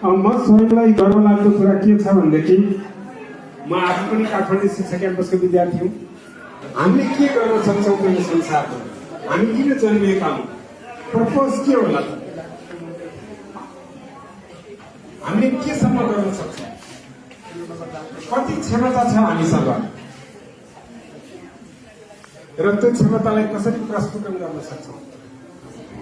म स्वयंलाई गर्व लाग्दो कुरा के छ भनेदेखि म आफू पनि काठमाडौँ शिक्षा क्याम्पसको विद्यार्थी हुँ। हामीले के गर्न सक्छौँ यो संसारमा, हामी किन जन्मिएका हौँ, पर्पज के होला त, हामीले केसम्म गर्न सक्छौँ, कति क्षमता छ हामीसँग र त्यो क्षमतालाई कसरी प्रस्फुटन गर्न सक्छौँ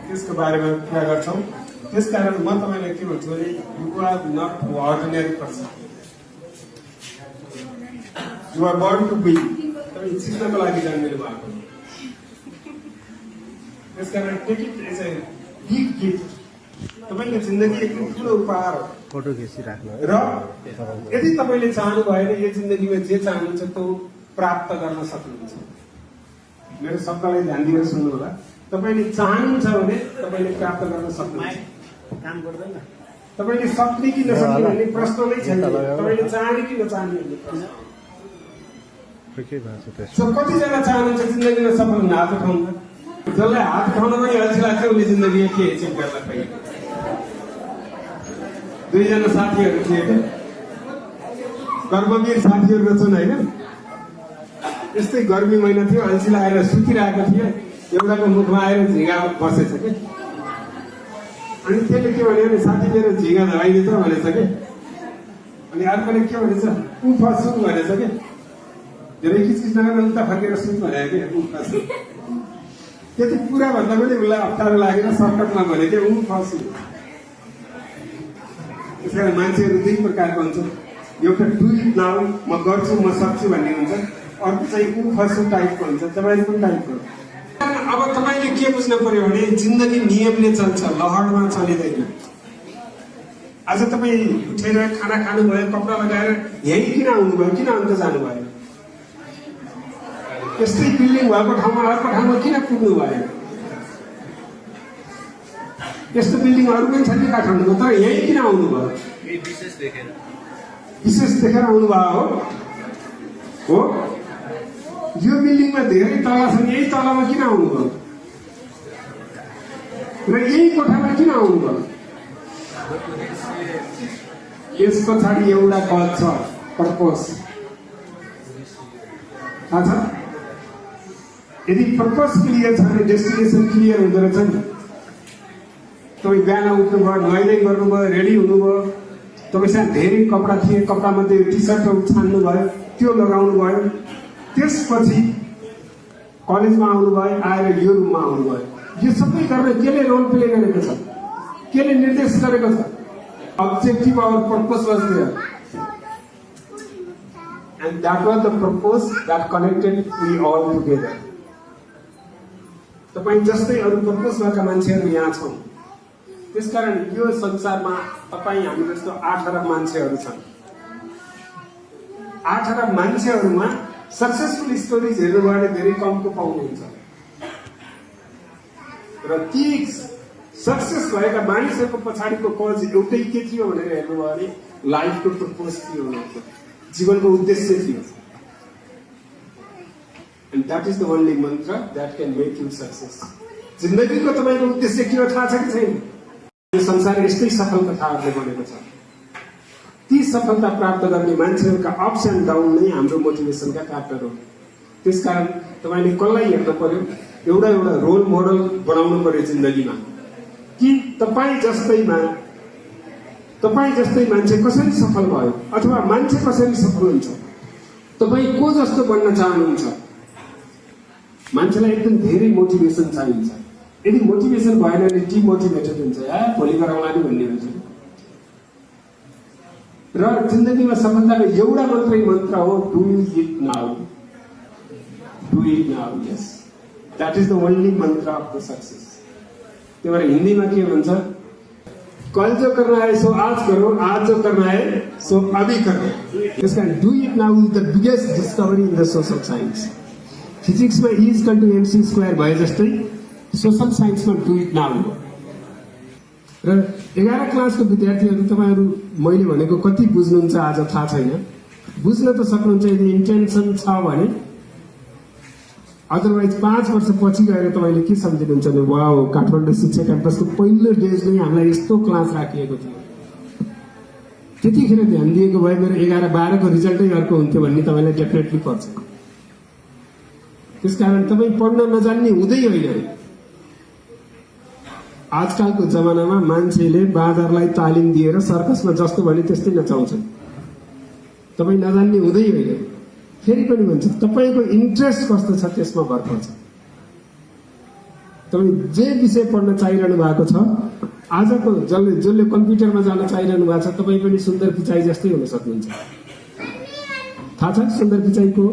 त्यसको बारेमा कुरा गर्छौँ। त्यसकारण म तपाईँलाई के भन्छु भने you are not ordinary person, you are born to be. तपाईँ सिक्नको लागि जन्मिनु भएको, त्यसकारण take it as a big gift. तपाईँले जिन्दगी एकदम ठुलो उपहार हो। फोटो खिचिराख्नु र यदि तपाईँले चाहनु भयो भने यो जिन्दगीमा जे चाहनुहुन्छ त्यो प्राप्त गर्न सक्नुहुन्छ। मेरो शब्दलाई ध्यान दिएर सुन्नु होला। तपाईँले चाहनुहुन्छ भने तपाईँले प्राप्त गर्न सक्नुहुन्छ। काम गर्दैन, तपाईँले सक्ने कि नसक्ने भन्ने प्रश्न नै छैन। तपाईँले चाहने कि नचाहने भन्ने प्रश्न। कतिजना चाहनुहुन्छ जिन्दगीमा सफल हुन? हात उठाउनु। जसलाई हात उठाउन पनि अल्छी लाग्छ उसले जिन्दगीमा के एचिभ गर्न पाइन्छ। दुईजना साथीहरू थिए क्या, कर्मवीर साथीहरू रहेछन् होइन। यस्तै गर्मी महिना थियो, अल्छी लागेर सुतिरहेको थियो। एउटाको मुखमा आएर झिँगा बसेछ कि, अनि त्यसले के भन्यो भने साथी मेरो झिँगा धराइदिन्छ भनेछ कि। अनि अर्कोले के भनेछ, ऊ फसु भनेछ कि। धेरै किचकिच नगरेर उता फर्केर सुत भनेको कि ऊ फसु। त्यति पुरा भन्दा पनि उसलाई अप्ठ्यारो लागेर सर्टकटमा भने कि ऊ फसु। त्यसकारण मान्छेहरू दुई प्रकारको हुन्छ। एउटा डु इट नाउ, म गर्छु म सक्छु भन्ने हुन्छ। अर्को चाहिँ ऊ फसु टाइपको हुन्छ। तपाईँ कुन टाइपको? अब तपाईँले के बुझ्न पर्यो भने जिन्दगी नियमले चल्छ, लहरमा चलिँदैन। आज तपाईँ उठेर खाना खानुभयो, कपडा लगाएर यही किन आउनुभयो, किन अन्त जानुभयो? यस्तै बिल्डिङ भएको ठाउँमा अर्को ठाउँमा किन पुग्नु भयो? यस्तो बिल्डिङहरू पनि छन् नि काठमाडौँमा, तर यही किन आउनुभयो? विशेष देखेर आउनुभयो हो। यो बिल्डिङमा धेरै तला छन्, यही तलामा किन आउनुभयो? र यही कोठामा किन आउनुभयो? यस पछाडि एउटा पद छ, पर्पस। थाहा छ? यदि पर्पस क्लियर छ भने डेस्टिनेसन क्लियर हुँदो रहेछ नि। तपाईँ बिहान उठ्नुभयो, नुहाइधुवाइ गर्नुभयो, रेडी हुनुभयो, तपाईँसँग धेरै कपडा थिए, कपडामध्ये टी सर्टहरू छान्नुभयो, त्यो लगाउनु भयो। त्यसपछि कलेजमा आउनुभयो, आएर यो रुममा आउनुभयो। यो सबै गर्न केले रोल प्ले गरेको छ, केले निर्देश गरेको छ? अब्जेक्टिभ और purpose was there, and that was the purpose that connected we all together. तपाईँ जस्तै अरू पर्पस भएका मान्छेहरू यहाँ छौँ। त्यसकारण यो संसारमा तपाईँ हामी जस्तो 8 अरब मान्छेहरू छन्। 8 अरब मान्छेहरूमा सक्सेसफुल स्टोरिज हेर्नुभयो भने धेरै कमको पाउनुहुन्छ। र ती सक्सेस भएका मानिसहरूको पछाडिको कज एउटै के थियो भनेर हेर्नुभयो भने लाइफको पर्पस के हो, जीवनको उद्देश्य थियो। And that is the only mantra that can make you success. जिन्दगीको तपाईँको उद्देश्य के हो थाहा छ कि छैन? यो संसार यस्तै सफल कथाहरूले बनेको छ। ती सफलता प्राप्त गर्ने मान्छेहरूका अप्स एन्ड डाउन नै हाम्रो मोटिभेसनका फ्याक्टर हो। त्यसकारण तपाईँले कसलाई हेर्नु पर्यो? एउटा रोल मोडल बनाउनु पर्यो जिन्दगीमा, कि तपाईँ जस्तै मान्छे कसरी सफल भयो, अथवा मान्छे कसरी सफल हुन्छ, तपाईँ को जस्तो बन्न चाहनुहुन्छ। मान्छेलाई एकदम धेरै मोटिभेसन चाहिन्छ। यदि मोटिभेसन भएन भने डिमोटिभेटेड हुन्छ, भोलि गरौँला नि भन्ने हुन्छ। र जिन्दगीमा सफलताको एउटा मात्रै मन्त्र हो, do it now. Do it now, yes, that is the only मन्त्र अफ द सक्सेस। त्यही भएर हिन्दीमा के भन्छ, कल जो करना है सो आज करो, आज जो करना है सो अभी करो। त्यसका do it now is the biggest discovery in the social science. फिजिक्समा E = mc² भए जस्तै सोसल साइन्समा डु इट नाउ। र 11 क्लासको विद्यार्थीहरू तपाईँहरू मैले भनेको कति बुझ्नुहुन्छ आज थाहा छैन। बुझ्न त सक्नुहुन्छ यदि इन्टेन्सन छ भने। अदरवाइज 5 वर्ष पछि गएर तपाईँले के सम्झिनुहुन्छ भने वाउ, काठमाडौँ शिक्षा क्याम्पसको पहिलो डेज नै हामीलाई यस्तो क्लास राखिएको थियो। त्यतिखेर ध्यान दिएको भए मेरो 11-12 को रिजल्टै अर्को हुन्थ्यो भन्ने तपाईँलाई डेफिनेटली पर्छ। त्यसकारण तपाईँ पढ्न नजान्ने हुँदै होइन। आजकलको जमानामा मान्छेले बाँदरलाई तालिम दिएर सर्कसमा जस्तो भने त्यस्तै नचाउँछन्। तपाईँ नजान्ने हुँदै होइन। फेरि पनि भन्छ तपाईँको इन्ट्रेस्ट कस्तो छ त्यसमा भर पर्छ। तपाईँ जे विषय पढ्न चाहिरहनु भएको छ, आजको जसले कम्प्युटरमा जान चाहिरहनु भएको छ, तपाईँ पनि सुन्दर पिचाई जस्तै हुन सक्नुहुन्छ। थाहा छ सुन्दर पिचाईको?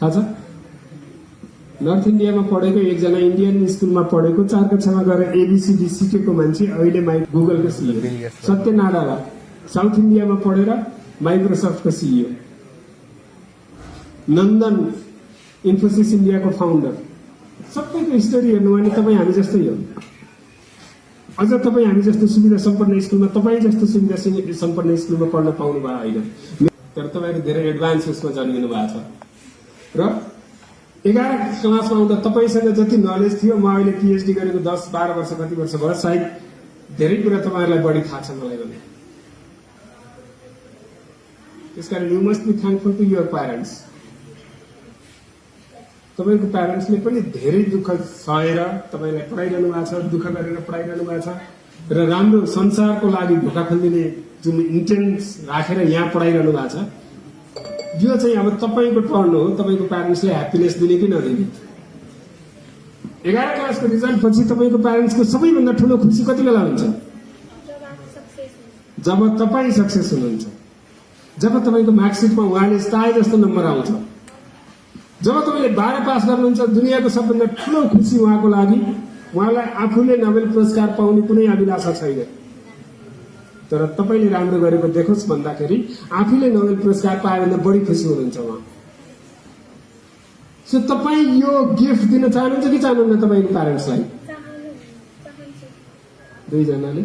थाहा छ? नर्थ इन्डियामा पढेको एकजना इन्डियन स्कुलमा पढेको 4 कक्षामा गएर एबीसीडी सिकेको मान्छे अहिले गुगलको सिइओ। सत्य नारायण साउथ इन्डियामा पढेर माइक्रोसफ्टको सिइओ। नन्दन इन्फोसिस इन्डियाको फाउन्डर। सबैको स्टोरी हेर्नु भने तपाईँ हामी जस्तै हो। अझ तपाईँ हामी जस्तो सुविधा सम्पन्न स्कुलमा, तपाईँ जस्तो सुविधा सम्पन्न स्कुलमा पढ्न पाउनु भयो होइन। तर तपाईँहरू धेरै एडभान्स उसमा जन्मिनु भएको छ। र 11 क्लासमा आउँदा तपाईँसँग जति नलेज थियो, म अहिले पीएचडी गरेको 10-12 वर्ष कति वर्ष भयो, सायद धेरै कुरा तपाईँहरूलाई बढी थाहा छ मलाई भने। त्यसकारण you must be thankful to your parents. तपाईँको प्यारेन्ट्सले पनि धेरै दुःख सहेर तपाईँलाई पढाइरहनु भएको छ, दुःख गरेर पढाइरहनु भएको छ र राम्रो संसारको लागि ढोका खोलिदिने जुन इन्टेन्स राखेर यहाँ पढाइरहनु भएको छ। यो चाहिँ अब तपाईँको टर्न हो, तपाईँको प्यारेन्ट्सले ह्याप्पिनेस दिने कि नदिने। 11 क्लासको रिजल्ट पछि तपाईँको प्यारेन्ट्सको सबैभन्दा ठुलो खुसी कति बेला हुन्छ? जब तपाईँ सक्सेस हुनुहुन्छ, जब तपाईँको मार्कसिटमा उहाँले चाहे जस्तो नम्बर आउँछ, जब तपाईँले 12 पास गर्नुहुन्छ, दुनियाँको सबभन्दा ठुलो खुसी उहाँको लागि। उहाँलाई आफूले नोबेल पुरस्कार पाउने कुनै अभिलाषा छैन, तर तपाईँले राम्रो गरेको देखोस् भन्दाखेरि आफूले नोबेल पुरस्कार पाए भन्दा बढी खुसी हुनुहुन्छ उहाँ। सो तपाईँ यो गिफ्ट दिन चाहनुहुन्छ कि चाहनुहुन्न तपाईँको प्यारेन्ट्सलाई? दुईजनाले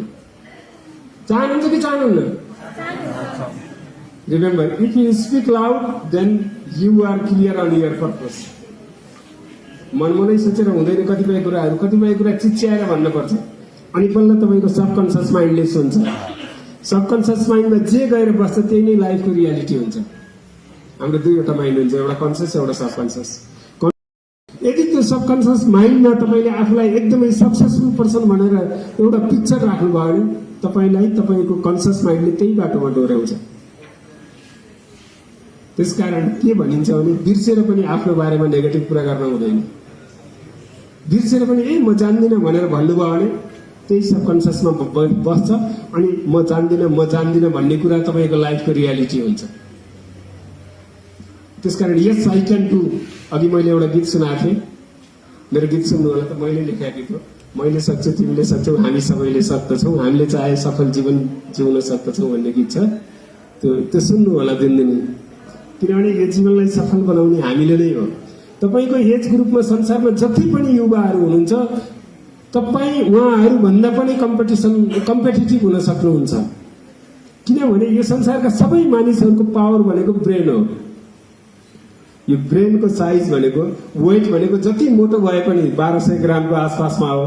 चाहनुहुन्छ कि चाहनुहुन्न? Remember, if you speak loud then you are clear on your purpose. मनमनै सोचेर हुँदैन कतिपय कुरा चिच्याएर भन्नुपर्छ, अनि बल्ल तपाईँको सबकन्सियस माइन्डले सुन्छ। सबकन्सियस माइन्डमा जे गएर बस्छ त्यही नै लाइफको रियालिटी हुन्छ। हाम्रो दुईवटा माइन्ड हुन्छ, एउटा कन्सियस एउटा सबकन्सियस। यदि त्यो सबकन्सियस माइन्डमा तपाईँले आफूलाई एकदमै सक्सेसफुल पर्सन भनेर एउटा पिक्चर राख्नुभयो भने तपाईँलाई तपाईँको कन्सियस माइन्डले त्यही बाटोमा डोर्याउँछ। त्यसकारण के भनिन्छ भने बिर्सेर पनि आफ्नो बारेमा नेगेटिभ कुरा गर्न हुँदैन। बिर्सेर पनि म जान्दिनँ भनेर भन्नुभयो भने त्यही सबकन्सियसमा बस्छ, अनि म जान्दिनँ भन्ने कुरा तपाईँको लाइफको रियालिटी हुन्छ। त्यसकारण यस आई क्यान डु। अघि मैले एउटा गीत सुनाएको थिएँ, मेरो गीत सुन्नु होला त, मैले लेखेको गीत हो। मैले सक्छु, तिमीले सक्छौ, हामी सबैले सक्दछौँ, हामीले चाहे सफल जीवन जिउन सक्दछौँ भन्ने गीत छ। त्यो सुन्नु होला दिनदिनै, किनभने यो जीवनलाई सफल बनाउने हामीले नै हो। तपाईँको एज ग्रुपमा संसारमा जति पनि युवाहरू हुनुहुन्छ, तपाईँ उहाँहरू भन्दा पनि कम्पिटिटिभ हुन सक्नुहुन्छ। किनभने यो संसारका सबै मानिसहरूको पावर भनेको ब्रेन हो। यो ब्रेनको साइज भनेको, वेट भनेको जति मोटो भए पनि 1200 ग्रामको आसपासमा हो।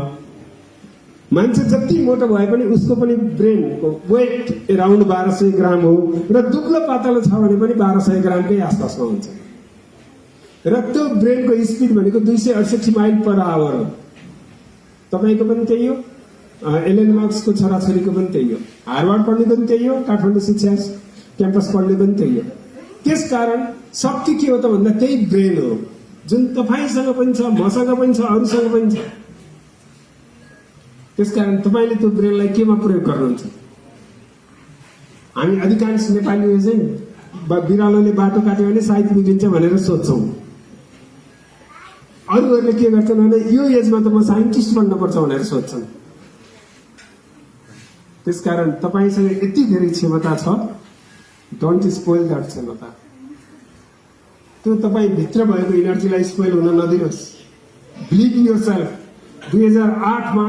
मान्छे जति मोटो भए पनि उसको पनि ब्रेनको वेट एराउन्ड 1200 ग्राम हो, र दुब्लो पातलो छ भने पनि 1200 ग्रामकै आसपासमा हुन्छ। र त्यो ब्रेनको स्पिड भनेको 268 माइल पर आवर हो। तपाईँको पनि त्यही हो, एलन मार्क्सको छोराछोरीको पनि त्यही हो, हार्वर्ड पढ्ने पनि त्यही हो, काठमाडौँ शिक्षा क्याम्पस पढ्ने पनि त्यही हो। त्यसकारण शक्ति के हो त भन्दा त्यही ब्रेन हो, जुन तपाईँसँग पनि छ, मसँग पनि छ, अरूसँग पनि छ। त्यसकारण तपाईँले त्यो ब्रेनलाई केमा प्रयोग गर्नुहुन्छ? हामी अधिकांश नेपालीले चाहिँ बिरालोले बाटो काट्यो भने सायद बिग्रिन्छ भनेर सोध्छौँ। अरूहरूले के गर्छन् भने यो एजमा त म साइन्टिस्ट बन्नुपर्छ भनेर सोध्छन्। त्यसकारण तपाईँसँग यति धेरै क्षमता छ, डोन्ट स्पोइल द्याट क्षमता। त्यो तपाईँ भित्र भएको इनर्जीलाई स्पोइल हुन नदिनुहोस्। Believe in yourself. 2008मा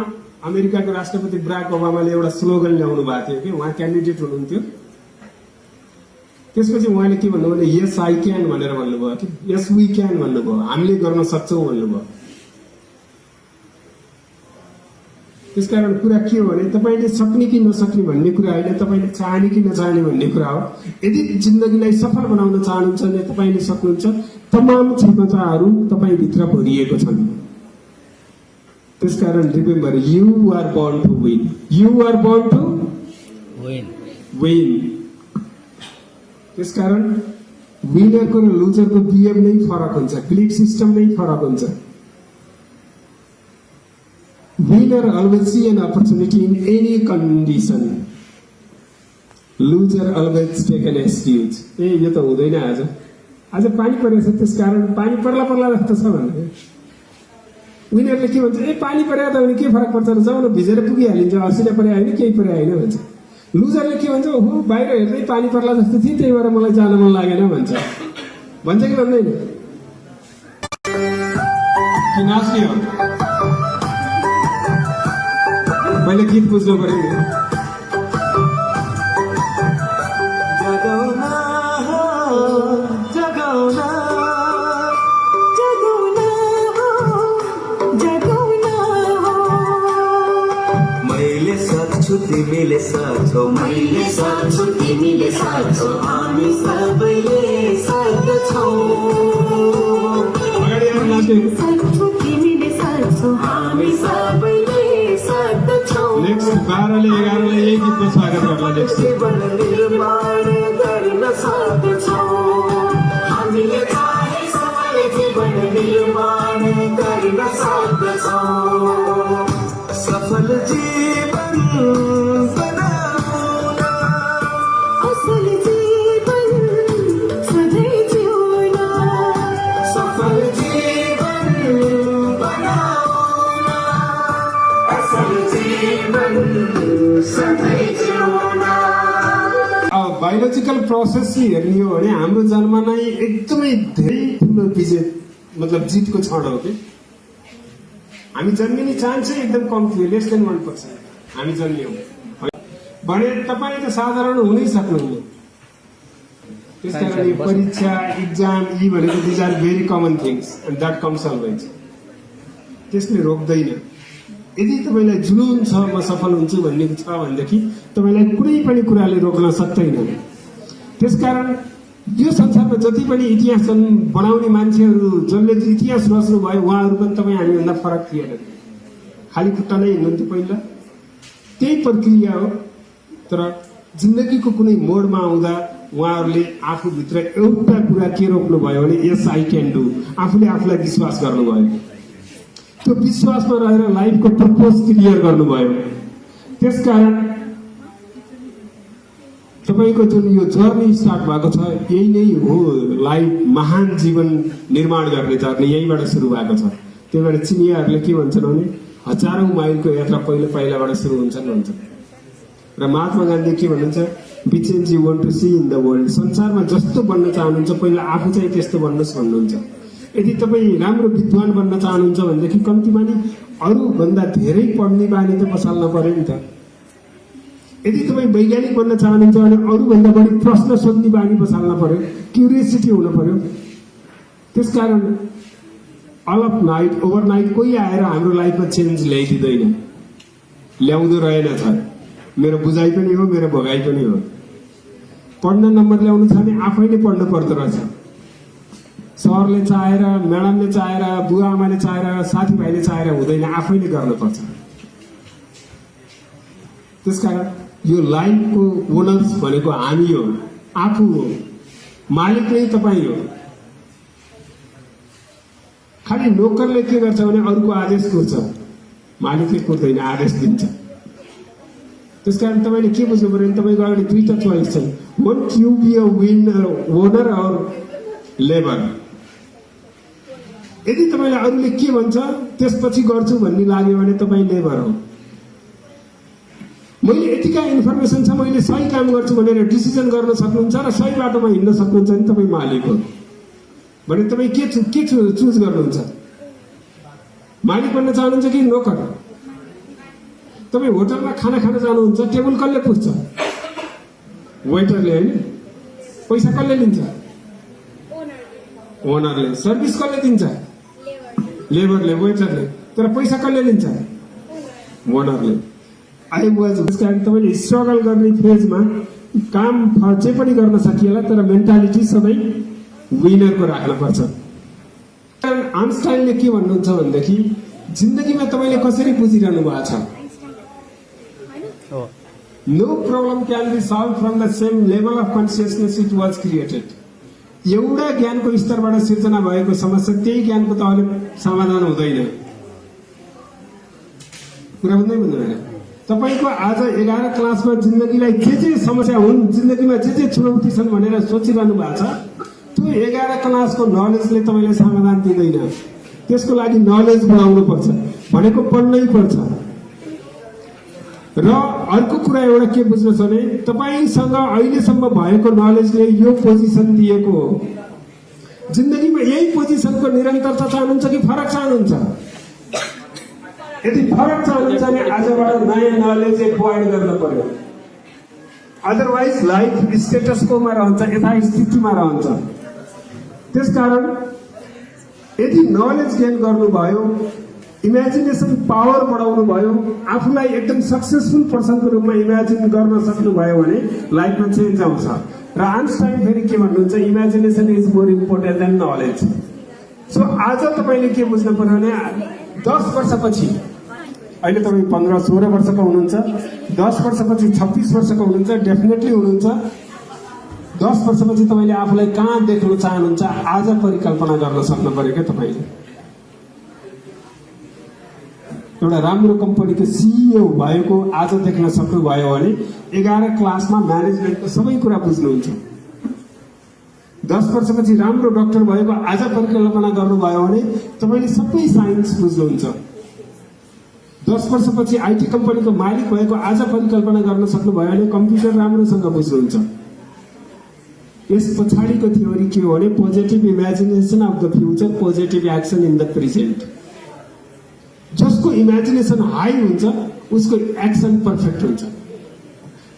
अमेरिकाको राष्ट्रपति बराक ओबामाले एउटा स्लोगन ल्याउनु भएको थियो कि, उहाँ क्यान्डिडेट हुनुहुन्थ्यो। त्यसपछि उहाँले के भन्नुभयो भने यस आई क्यान भनेर भन्नुभयो कि यस वी क्यान भन्नुभयो, हामीले गर्न सक्छौँ भन्नुभयो। त्यसकारण कुरा के हो भने तपाईँले सक्ने कि नसक्ने भन्ने कुरा होइन, तपाईँले चाहने कि नचाहने भन्ने कुरा हो। यदि जिन्दगीलाई सफल बनाउन चाहनुहुन्छ भने तपाईँले सक्नुहुन्छ। तमाम क्षमताहरू तपाईँभित्र भरिएको छन्। त्यसकारण remember, you are born to win, you are born to win. त्यसकारण विनरको र लुजरको बिहेभ नै फरक हुन्छ, बिलिफ सिस्टम नै फरक हुन्छ। Winner always see an opportunity in any condition. Loser always take an excuse. यो त हुँदैन, आज पानी परेको छ त्यसकारण पानी पर्ला जस्तो छ भने विनरले के भन्छ, पानी परेको त भने के फरक पर्छ र, जाउँ न भिजेर पुगिहालिन्छ, असिना परे होइन केही परे होइन भन्छ। लुजरले के भन्छ, ओहो बाहिर हेर्दै पानी पर्ला जस्तो थियो त्यही भएर मलाई जान मन लागेन भन्छ कि भन्दैन? कि नाच्ने हो? मैले गीत बुझ्नु पर्यो नि। जगाउना हो, जगाउना, जगाउना हो, जगाउना हो। मैले सक्छु तिमीले सक्छौ, मैले सक्छु तिमीले सक्छौ, हामी सबैले सक्छौ। अगाडि आएर नाच्ने। सक्छु तिमीले सक्छौ, हामी सबैले सक्छौ। नेक्स्ट 12 ले 11 ले यही गीतको स्वागत गर्ला। नेक्स्ट जीवन निर्माण गर्न सक्छौ, हामीले चाहे सबै जीवन निर्माण गर्न सक्छौ। सफल जीवन बनाउन, असल जीवन सधैँ जिउन, सफल जीवन बनाउन, असल जीवन सधैँ जिउन। अब बायोलोजिकल प्रोसेस हेर्ने हो भने हाम्रो जन्म नै एकदमै धेरै ठुलो विजय मतलब जितको क्षण हो कि हामी जन्मिने चान्स चाहिँ एकदम कम थियो, लेस देन 1% हामी जन्मियौँ भने तपाईँ त साधारण हुनै सक्नुहुन्न। त्यसकारण यो परीक्षा इक्जाम यी भनेको these are very common things and that comes always. त्यसले रोक्दैन। यदि तपाईँलाई जुनून छ म सफल हुन्छु भन्ने छ भनेदेखि तपाईँलाई कुनै पनि कुराले रोक्न सक्दैन। त्यसकारण यो संसारमा जति पनि इतिहास बनाउने मान्छेहरू जसले इतिहास रच्नु भयो उहाँहरू पनि तपाईँ हामीभन्दा फरक थिएन, खाली खुट्टा नै हिँड्नुहुन्थ्यो पहिला। त्यही प्रक्रिया हो। तर जिन्दगीको कुनै मोडमा आउँदा उहाँहरूले आफूभित्र एउटा कुरा के रोक्नु भयो भने यस आई क्यान डु, आफूले आफूलाई विश्वास गर्नुभयो। त्यो विश्वासमा रहेर लाइफको पर्पज क्लियर गर्नुभयो। त्यसकारण तपाईँको जुन यो जर्नी स्टार्ट भएको छ यही नै हो लाइफ महान जीवन निर्माण गर्ने जर्नी यहीबाट सुरु भएको छ। त्यही भएर चिनियाहरूले के भन्छन् भने 1000औं माइलको यात्रा पहिलाबाट सुरु हुन्छन् भन्छ। र महात्मा गान्धी के भन्नुहुन्छ, be change you want to see in the world. संसारमा जस्तो बन्न चाहनुहुन्छ पहिला आफू चाहिँ त्यस्तो बन्नुहोस् भन्नुहुन्छ। यदि तपाईँ राम्रो विद्वान बन्न चाहनुहुन्छ भनेदेखि कम्तीमा नि अरूभन्दा धेरै पढ्ने बानी त पसाल्न पर्यो नि त। यदि तपाईँ वैज्ञानिक बन्न चाहनुहुन्छ भने अरूभन्दा बढी प्रश्न सोध्ने बानी पसाल्न पर्यो, क्युरियोसिटी हुनु पर्यो। त्यसकारण अल अफ नाइट ओभरनाइट कोही आएर हाम्रो लाइफमा चेन्ज ल्याइदिँदैन, ल्याउँदो रहेनछ। मेरो बुझाइ पनि हो, मेरो भोगाइ पनि हो। पढ्न नम्बर ल्याउनु छ भने आफैले पढ्नु पर्दो रहेछ। सरले चाहेर, म्याडमले चाहेर, बुवा आमाले चाहेर, साथीभाइले चाहेर हुँदैन, आफैले गर्नुपर्छ। त्यसकारण यो लाइफको ओनर्स भनेको हामी हो, आफू हो, मालिक नै तपाईँ हो। खालि नोकरले के गर्छ भने अरूको आदेश कुर्छ, मालिकले कुर्दैन, आदेश दिन्छ। त्यसकारण तपाईँले के बुझ्नु पर्यो भने तपाईँको अगाडि दुईटा चोइस छन्, want you be a owner or labour. यदि तपाईँलाई अरूले के भन्छ त्यसपछि गर्छु भन्ने लाग्यो भने तपाईँ लेबर हो। मैले यतिका इन्फर्मेसन छ, मैले सही काम गर्छु भनेर डिसिजन गर्न सक्नुहुन्छ र सही बाटोमा हिँड्न सक्नुहुन्छ भने तपाईँ मालिक हो। भने तपाईँ के चुज गर्नुहुन्छ? मालिक बन्न चाहनुहुन्छ कि नोकर? तपाईँ होटलमा खाना खान जानुहुन्छ, टेबल कसले पुज्छ? वेटरले होइन? पैसा कसले लिन्छ? ओनरले। सर्भिस कसले दिन्छ? लेबरले, वेटरले। तर पैसा कसले लिन्छ? ओनरले आई वाज कारण तपाईँले स्ट्रगल गर्ने फेजमा काम जे पनि गर्न सकिएला तर मेन्टालिटी सबै विनरको राख्नुपर्छ। आइन्स्टाइनले के भन्नुहुन्छ भनेदेखि जिन्दगीमा तपाईँले कसरी बुझिरहनु भएको छ, हो no problem can be solved from the same level of consciousness it was created. एउटा ज्ञानको स्तरबाट सिर्जना भएको समस्या त्यही ज्ञानको तहले समाधान हुँदैन। कुरा बुझ्दैन? तपाईँको आज 11 क्लासमा जिन्दगीलाई जे समस्या हुन्, जिन्दगीमा जे चुनौती छन् भनेर सोचिरहनु भएको छ, त्यो 11 क्लासको नलेजले तपाईँलाई समाधान दिँदैन। त्यसको लागि नलेज बढाउनु पर्छ, भनेको पढ्नै पर्छ। र अर्को कुरा एउटा के बुझ्नु छ भने तपाईँसँग अहिलेसम्म भएको नलेजले यो पोजिसन दिएको हो। जिन्दगीमा यही पोजिसनको निरन्तरता चाहनुहुन्छ कि फरक चाहनुहुन्छ? यदि फरक चाहनुहुन्छ भने आजबाट नयाँ नलेज एक्वायर गर्न पर्यो। अदरवाइज लाइफ स्टेटस कोमा रहन्छ, यथास्थितिमा रहन्छ। त्यसकारण यदि नलेज गेन गर्नुभयो, इमेजिनेसन पावर बढाउनु भयो, आफूलाई एकदम सक्सेसफुल पर्सनको रूपमा इमेजिन गर्न सक्नुभयो भने लाइफमा चेन्ज आउँछ। र आइन्स्टाइन फेरि के भन्नुहुन्छ, imagination is more important then knowledge. So आज तपाईँले के बुझ्नु पर्यो भने 10 वर्षपछि, अहिले तपाईँ 15-16 वर्षको हुनुहुन्छ, 10 वर्षपछि 26 वर्षको हुनुहुन्छ, डेफिनेटली हुनुहुन्छ। 10 वर्षपछि तपाईँले आफूलाई कहाँ देख्न चाहनुहुन्छ आज परिकल्पना गर्न सक्नु पर्यो क्या तपाईँले। एउटा राम्रो कम्पनीको सिइओ भएको आज देख्न सक्नुभयो भने 11 क्लासमा म्यानेजमेन्टको सबै कुरा बुझ्नुहुन्छ। 10 वर्षपछि राम्रो डाक्टर भएको आज परिकल्पना गर्नुभयो भने तपाईँले सबै साइन्स बुझ्नुहुन्छ। 10 वर्षपछि आइटी कम्पनीको मालिक भएको आज परिकल्पना गर्न सक्नुभयो भने कम्प्युटर राम्रोसँग बुझ्नुहुन्छ। यस पछाडिको थ्योरी के हो भने positive imagination of the future, positive action in the present. जसको इमेजिनेसन हाई हुन्छ उसको एक्सन पर्फेक्ट हुन्छ।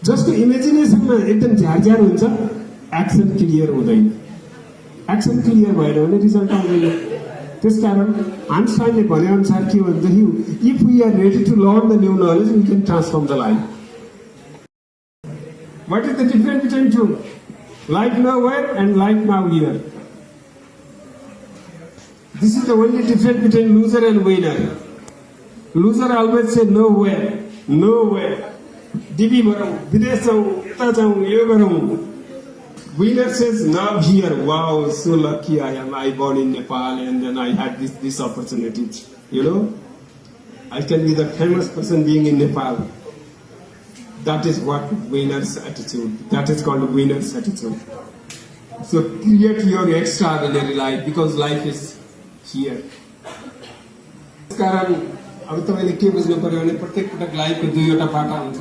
जसको इमेजिनेसनमा एकदम झ्यार हुन्छ एक्सन क्लियर हुँदैन। एक्सन क्लियर भएन भने रिजल्ट आउँदैन। त्यसकारण आइन्स्टाइनले भने अनुसार के भनेदेखि if we are ready to learn the new knowledge we can transform the life. What is the difference between two life nowhere and life now here? This is the only difference between loser and winner. Loser always say nowhere, nowhere. DV भरौँ, विदेश जाउँ, यता जाउँ, यो गरौँ। Winner says now here. Wow, so lucky I am. I born in Nepal and then I had this opportunity. You know, I can be the famous person being in Nepal. That is what winner's attitude. That is called winner's attitude. So create your extraordinary life because life is here. कारण अब तपाईँले के बुझ्नु पर्यो भने प्रत्येक पटक लाइफको दुईवटा पाटा हुन्छ।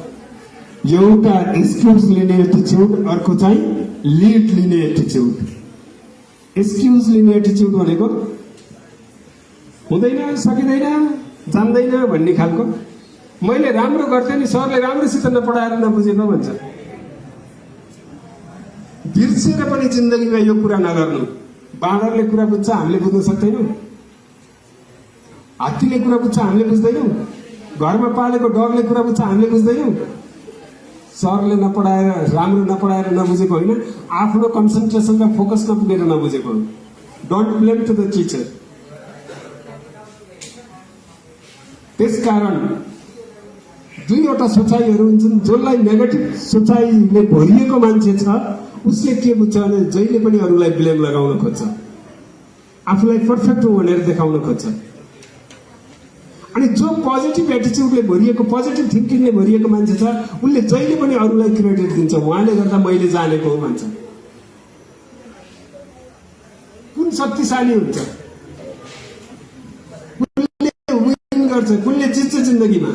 एउटा एक्सक्युज लिने एटिच्युड, अर्को चाहिँ लिड लिने एटिच्युड। एक्सक्युज लिने एटिच्युड भनेको हुँदैन, सकिँदैन, जान्दैन भन्ने खालको। मैले राम्रो गर्थेँ नि, सरले राम्रोसित नपढाएर नबुझेको भन्छ। बिर्सेर पनि जिन्दगीमा यो कुरा नगर्नु। बाँदरले कुरा बुझ्छ, हामीले बुझ्न सक्दैनौँ। हात्तीले कुरा बुझ्छ, हामीले बुझ्दैनौँ। घरमा पालेको डगले कुरा बुझ्छ, हामीले बुझ्दैनौँ। सरले नपढाएर, राम्रो नपढाएर नबुझेको होइन, आफ्नो कन्सन्ट्रेसन र फोकस नपुगेर नबुझेको हो। Don't blame to the teacher. त्यसकारण दुईवटा सोचाइहरू हुन्छन्। जसलाई नेगेटिभ सोचाइले भरिएको मान्छे छ उसले के बुझ्छ भने जहिले पनि अरूलाई ब्लेम लगाउन खोज्छ, आफूलाई पर्फेक्ट हो भनेर देखाउन खोज्छ। अनि जो पोजिटिभ एटिच्युडले भरिएको, पोजिटिभ थिङ्किङले भरिएको मान्छे छ उसले जहिले पनि अरूलाई क्रेडिट दिन्छ। उहाँले गर्दा मैले जानेको हो भन्छ। कुन शक्तिशाली हुन्छ? कुनले विन गर्छ, कुनले जित्छ जिन्दगीमा?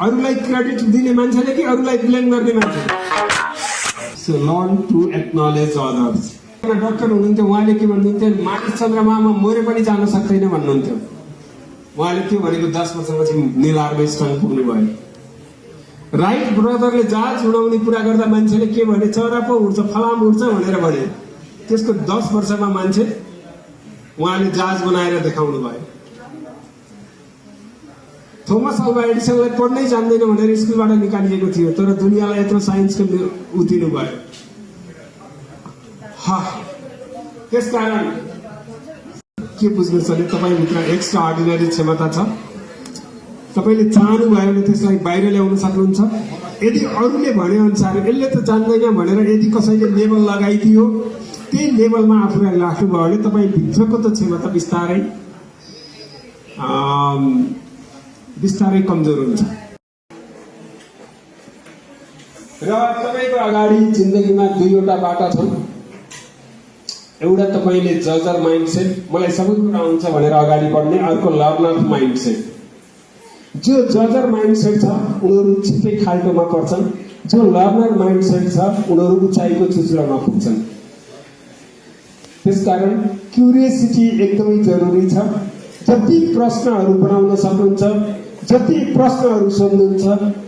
अरूलाई क्रेडिट दिने मान्छेले कि अरूलाई ब्लेम गर्ने मान्छे? So learn to acknowledge others. Doctor हुनुहुन्थ्यो, उहाँले के भन्नुहुन्थ्यो, मानिस चन्द्रमामा मरे पनि जान सक्दैन भन्नुहुन्थ्यो। उहाँले के भनेको 10 वर्षपछि नील आर्मस्ट्रङ पुग्नु भयो। राइट ब्रदरले जहाज उडाउने कुरा गर्दा मान्छेले के भने, चरा पो उड्छ, फलाम उड्छ भनेर भने। त्यसको 10 वर्षमा मान्छे उहाँले जहाज बनाएर देखाउनु भयो। थोमस अल्वा एडिसनलाई पढ्नै जान्दैन भनेर स्कुलबाट निकालिएको थियो, तर दुनियाँलाई यत्रो साइन्सको उतिनु भयो। त्यसकारण के बुझ्नुहोस् भने तपाईँभित्र एक्स्ट्रा अर्डिनरी क्षमता छ। तपाईँले चाहनुभयो भने त्यसलाई बाहिर ल्याउन सक्नुहुन्छ। यदि अरूले भने अनुसार यसले त जान्दैन भनेर यदि कसैले लेबल लगाइदियो, त्यही लेबलमा आफूलाई राख्नुभयो भने तपाईँ भित्रको त क्षमता बिस्तारै कमजोर हुन्छ। र तपाईँको अगाडि जिन्दगीमा दुईवटा बाटा छन्। एउटा तपाईँले जजर माइन्डसेट, मलाई सबै कुरा आउँछ भनेर अगाडि बढ्ने, अर्को लर्नर माइन्डसेट। जो जजर माइन्डसेट छ उनीहरू छिट्टै खाल्टोमा पर्छन्, जो लर्नर माइन्डसेट छ उनीहरू उचाइको चुचुरामा पुग्छन्। त्यसकारण क्युरियोसिटी एकदमै जरुरी छ। जति प्रश्नहरू बनाउन सक्नुहुन्छ, जति प्रश्नहरू सोध्नुहुन्छ,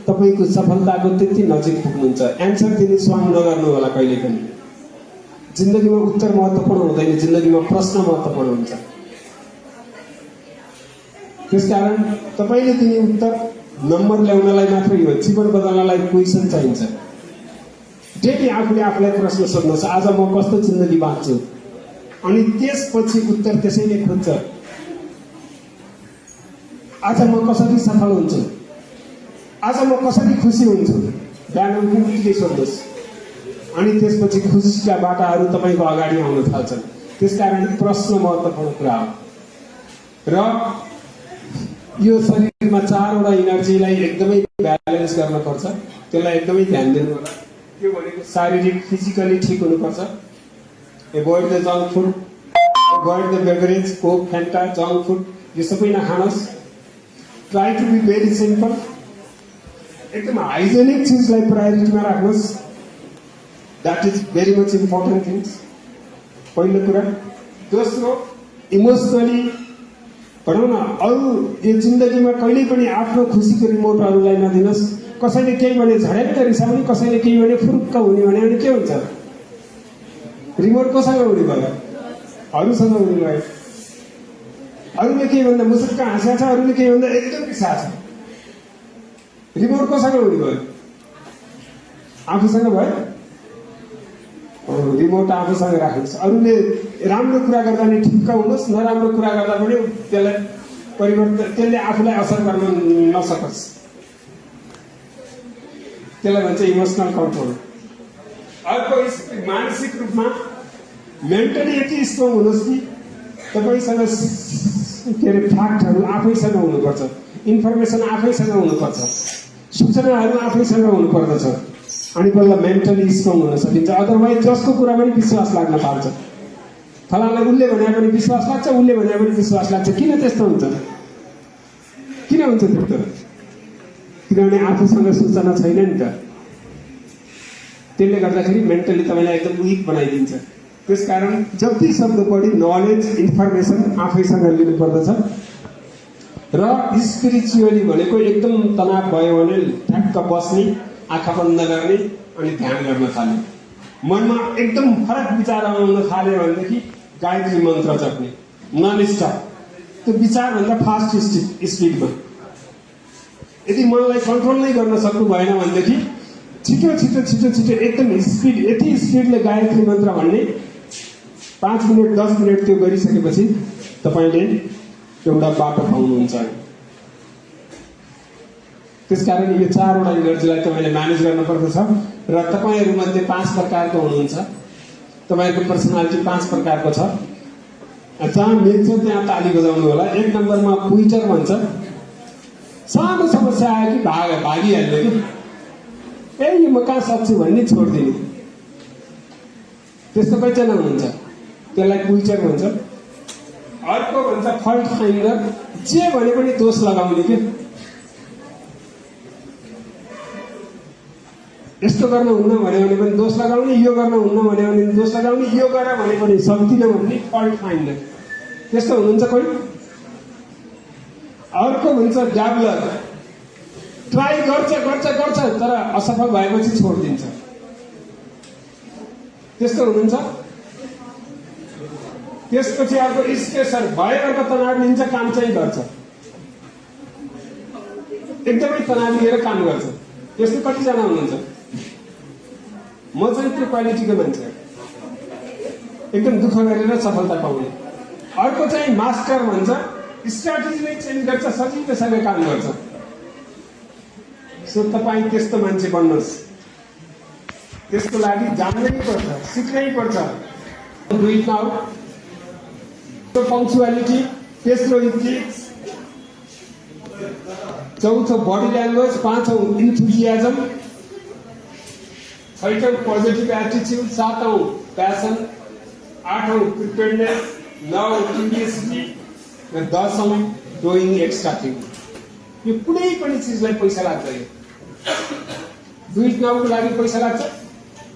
तपाईँको सफलताको त्यति नजिक पुग्नुहुन्छ। एन्सर दिने स्वाङ नगर्नु होला कहिले पनि। जिन्दगीमा उत्तर महत्त्वपूर्ण हुँदैन, जिन्दगीमा प्रश्न महत्त्वपूर्ण हुन्छ। त्यसकारण तपाईँले दिने उत्तर नम्बर ल्याउनलाई मात्रै हो, जीवन बदल्नलाई क्वेसन चाहिन्छ। डेली आफूले आफूलाई प्रश्न सोध्नुहोस्, आज म कस्तो जिन्दगी बाँच्छु, अनि त्यसपछि उत्तर त्यसैले खोज्छ। आज म कसरी सफल हुन्छु, आज म कसरी खुसी हुन्छु, बिहान उठेकै सोध्नुहोस्, अनि त्यसपछि खुसीका बाटाहरू तपाईँको अगाडि आउन थाल्छन्। त्यसकारण प्रश्न महत्त्वपूर्ण कुरा हो। र यो शरीरमा चारवटा इनर्जीलाई एकदमै ब्यालेन्स गर्नुपर्छ, त्यसलाई एकदमै ध्यान दिनु होला। त्यो भनेको शारीरिक फिजिकली ठिक हुनुपर्छ। Avoid the junk food, avoid the beverage, coke, fanta, junk food यो सबै नखानुहोस्। Try to be very simple, एकदम हाइजेनिक चिजलाई प्रायोरिटीमा राख्नुहोस्। That is very much important things, पहिलो कुरा। दोस्रो, इमोसनली भनौँ न, अरू यो जिन्दगीमा कहिल्यै पनि आफ्नो खुसीको रिमोट अरूलाई नदिनुहोस्। कसैले केही भने झड्याक्क रिसाउने, कसैले केही भने फुरुक्क हुने भने के हुन्छ? रिमोट कोसँग हुने भयो? अरूसँग हुने भयो। अरूले केही भन्दा मुसुक्क हाँसेको छ, अरूले केही भन्दा एकदम रिसाएको छ। रिमोट कोसँग हुने भयो? आफूसँग भयो। रिमोट आफूसँग राख्नुहोस्। अरूले राम्रो कुरा गर्दा नि ठिक्क हुनुहोस्, नराम्रो कुरा गर्दा पनि त्यसलाई परिवर्तन, त्यसले आफूलाई असर गर्न नसकोस्। त्यसलाई भन्छ इमोसनल कन्ट्रोल। अर्को मानसिक रूपमा मेन्टली यति स्ट्रङ हुनुहोस् कि तपाईँसँग के अरे फ्याक्टहरू आफैसँग हुनुपर्छ, इन्फर्मेसन आफैसँग हुनुपर्छ, सूचनाहरू आफैसँग हुनुपर्दछ, अनि बल्ल मेन्टली स्ट्रङ हुन सकिन्छ। अदरवाइज जसको कुरा पनि विश्वास लाग्न थाल्छ। फलानालाई उसले भने पनि विश्वास लाग्छ, उसले भने पनि विश्वास लाग्छ। किन त्यस्तो हुन्छ? किन हुन्छ त्यस्तो? किनभने आफूसँग सूचना छैन नि त। त्यसले गर्दाखेरि मेन्टली तपाईँलाई एकदम विक बनाइदिन्छ। त्यसकारण जति सक्दो बढी नलेज, इन्फर्मेसन आफैसँग लिनुपर्दछ। र स्पिरिचुअली भनेको एकदम तनाव भयो भने ठ्याक्क बस्ने, आँखा बन्द गर्ने अनि ध्यान गर्न थाल्ने। मनमा एकदम फरक विचार आउन थाल्यो भनेदेखि गायत्री मन्त्र जप्ने नन स्टप, त्यो विचारभन्दा फास्ट स्पिडमा। यदि मनलाई कन्ट्रोल नै गर्न सक्नु भएन भनेदेखि छिटो छिटो छिटो छिटो एकदम स्पिड, यति स्पिडले गायत्री मन्त्र भन्ने 5 मिनट 10 मिनट त्यो गरिसकेपछि तपाईँले एउटा बाटो पाउनुहुन्छ। त्यसकारण यो चारवटा इनर्जीलाई तपाईँले म्यानेज गर्नुपर्दछ। र तपाईँहरूमध्ये 5 प्रकारको हुनुहुन्छ। तपाईँहरूको पर्सनालिटी 5 प्रकारको छ। जहाँ मिल्छ त्यहाँ ताली बजाउनु होला। 1 नम्बरमा क्विटर भन्छ। सानो समस्या आयो कि भागिहाल्ने कि यो म कहाँ सक्छु भन्ने छोडिदिने, त्यस्तो कतिजना हुनुहुन्छ? त्यसलाई क्विटर भन्छ। अर्को भन्छ फल्ट फाइन्डर, जे भने पनि दोष लगाउने के। यस्तो गर्न हुन्न भन्यो भने पनि दोष लगाउने, यो गर्न हुन्न भन्यो भने दोष लगाउने, यो गर भने पनि सक्दिनँ भन्ने फल्ट फाइन्डर। त्यस्तो हुनुहुन्छ कोही? अर्को हुन्छ ड्याब्लर, ट्राई गर्छ गर्छ गर्छ तर असफल भएपछि छोडिदिन्छ। त्यस्तो हुनुहुन्छ। त्यसपछि अर्को स्ट्रेसर, भए अर्को तनाव लिन्छ, काम चाहिँ गर्छ। एकदमै तनाव लिएर काम गर्छ। त्यस्तो कतिजना हुनुहुन्छ? म चाहिँ त्यो क्वालिटीको मान्छे, एकदम दुःख गरेर सफलता पाउने। अर्को चाहिँ मास्टर भन्छ, स्ट्राटेजी नै चेन्ज गर्छ, सजिलोसँग काम गर्छ। सो तपाईँ त्यस्तो मान्छे बन्नुहोस्। त्यसको लागि जान्नै पर्छ, सिक्नै पर्छ। Do it now. पङ्क्चुअलिटी, तेस्रो इथिक्स, चौथो बडी ल्याङ्ग्वेज, पाँचौँ इन्थुजियाजम, छैटौँ पोजिटिभ एटिट्युड, सातौँ प्यासन, आठौँ प्रिपेयर्डनेस, नौ क्युरियोसिटी र दसौँ डुइङ एक्स्ट्रा थिङ। यो कुनै पनि चिजलाई पैसा लाग्दैन। डु इट नाउको लागि पैसा लाग्छ,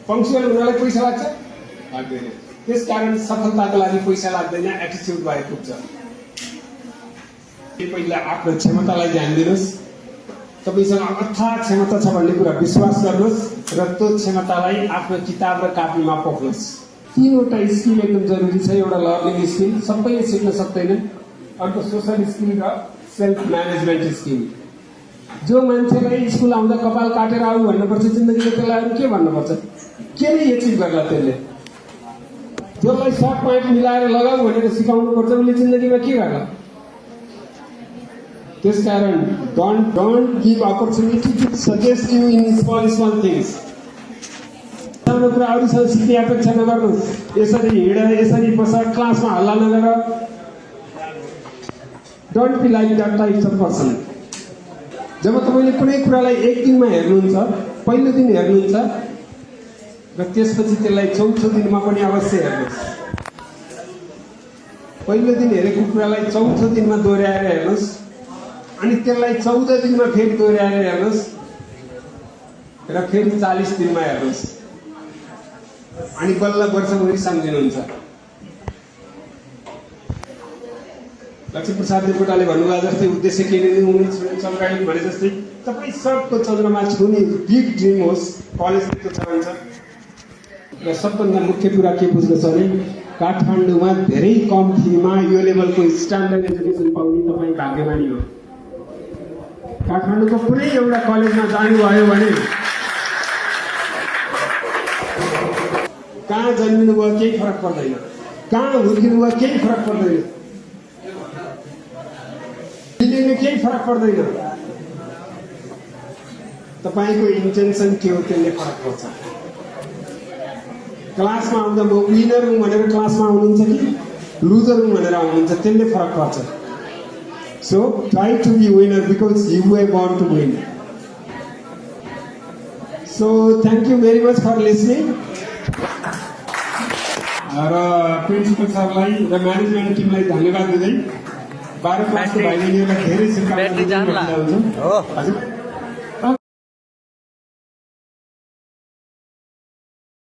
पङ्क्चुअल हुनलाई पैसा लाग्छ, लाग्दैन। त्यसकारण सफलताको लागि पैसा लाग्दैन, एटिट्युड भए पुग्छ। पहिला आफ्नो क्षमतालाई ध्यान दिनुहोस्। तपाईँसँग अथाह क्षमता छ भन्ने कुरा विश्वास गर्नुहोस् र त्यो क्षमतालाई आफ्नो किताब र कापीमा पोख्नुहोस्। तीनवटा स्किल एकदम जरुरी छ। एउटा लर्निङ स्किल, सबैले सिक्न सक्दैनन्। अर्को सोसल स्किल र सेल्फ म्यानेजमेन्ट स्किल। जो मान्छेलाई स्कुल आउँदा कपाल काटेर आऊ भन्नुपर्छ जिन्दगीले, त्यसलाई अरू के भन्नुपर्छ? के नै एचिभ गर्ला त्यसले? जसलाई सर्ट प्यान्ट मिलाएर लगाऊ भनेर सिकाउनु पर्छ, उसले जिन्दगीमा के गर्ला? त्यसकारण don't give opportunity to suggest you in small things. सानो कुरा अरूसँग सिक्ने अपेक्षा नगर्नुहोस्। यसरी हिँड, यसरी बस, क्लासमा हल्ला नगर। Don't be like that types of person. जब तपाईँले कुनै कुरालाई एक दिनमा हेर्नुहुन्छ, पहिलो दिन हेर्नुहुन्छ र त्यसपछि त्यसलाई चौथो दिनमा पनि अवश्य हेर्नुहोस्। पहिलो दिन हेरेको कुरालाई चौथो दिनमा दोहोऱ्याएर हेर्नुहोस्, अनि त्यसलाई 14 दिनमा फेरि दोहोऱ्याएर हेर्नुहोस् र फेरि 40 दिनमा हेर्नुहोस्, अनि बल्ल वर्षभरि सम्झिनुहुन्छ। लक्ष्मीप्रसाद देवकोटाले भन्नुभयो जस्तै उद्देश्य केही नै चन्द्रयान भने जस्तै तपाईँ सबको चन्द्रमा छुने बिग ड्रिम होस्। कलेज त्यस्तो छ भन्छ। र सबभन्दा मुख्य कुरा के बुझ्नु छ भने काठमाडौँमा धेरै कम फीमा यो लेभलको स्ट्यान्डर्ड एजुकेसन पाउने तपाईँ भाग्यमानी हो। काठमाडौँको कुनै एउटा कलेजमा जानुभयो भने कहाँ जन्मिनु भयो केही फरक पर्दैन, कहाँ हुर्किनु भयो केही फरक पर्दैन, दिल्लीमा केही फरक पर्दैन। तपाईँको इन्टेन्सन के हो त्यसले फरक पर्छ। क्लासमा आउँदा म विनर हुँ भनेर क्लासमा आउनुहुन्छ कि लुजर हुँ भनेर आउनुहुन्छ, त्यसले फरक पर्छ। So try to be winner because you were born to win. So thank you very much for listening. र प्रिन्सिपल सरलाई र म्यानेजमेन्ट टिमलाई धन्यवाद दिँदै 12 क्लासको भाइ बहिनीहरूलाई धेरै शुभकामना दिन्छु। हजुर